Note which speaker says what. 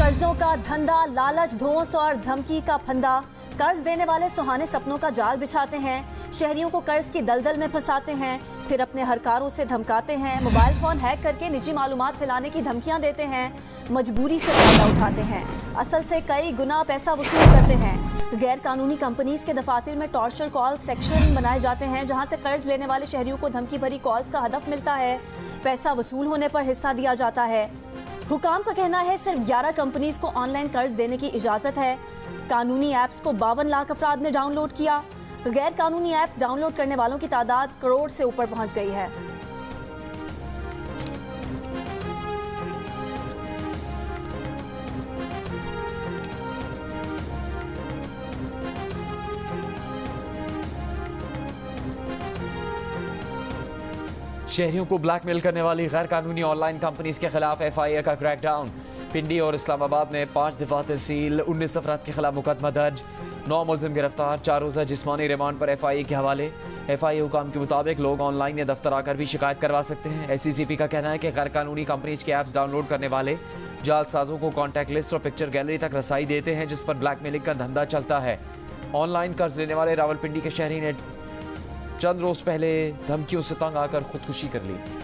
Speaker 1: कर्जों का धंधा, लालच, धोस और धमकी का फंदा। कर्ज देने वाले सुहाने सपनों का जाल बिछाते हैं, शहरियों को कर्ज की दलदल में फंसाते हैं, फिर अपने हरकारों से धमकाते हैं, मोबाइल फोन हैक करके निजी मालूमात फैलाने की धमकियां देते हैं, मजबूरी से फायदा उठाते हैं, असल से कई गुना पैसा वसूल करते हैं। गैर कानूनी कंपनीज के दफातर में टॉर्चर कॉल सेक्शन बनाए जाते हैं, जहां से कर्ज लेने वाले शहरियों को धमकी भरी कॉल्स का हदफ मिलता है। पैसा वसूल होने पर हिस्सा दिया जाता है। हुकाम का कहना है सिर्फ 11 कंपनीज को ऑनलाइन कर्ज देने की इजाजत है। कानूनी ऐप्स को 52 लाख अफराद ने डाउनलोड किया। गैर कानूनी ऐप डाउनलोड करने वालों की तादाद करोड़ से ऊपर पहुंच गई है।
Speaker 2: शहरियों को ब्लैकमेल करने वाली गैर कानूनी ऑनलाइन कंपनीज के खिलाफ FIA का क्रैकडाउन। पिंडी और इस्लामाबाद में 5 दफातर सील, 19 अफराद के खिलाफ मुकदमा दर्ज, 9 मुलजिम गिरफ्तार, 4 रोज़ा जिस्मानी रिमांड पर FIA के हवाले। FIA हुकाम के मुताबिक लोग ऑनलाइन या दफ्तर आकर भी शिकायत करवा सकते हैं। SCCP का कहना है कि गैर कानूनी कंपनीज के ऐप्स डाउनलोड करने वाले जालसाजों को कॉन्टैक्ट लिस्ट और पिक्चर गैलरी तक रसाई देते हैं, जिस पर ब्लैकमेलिंग का धंधा चलता है। ऑनलाइन कर्ज लेने वाले रावलपिंडी के शहरी ने चंद रोज पहले धमकियों से तंग आकर खुदकुशी कर ली थी।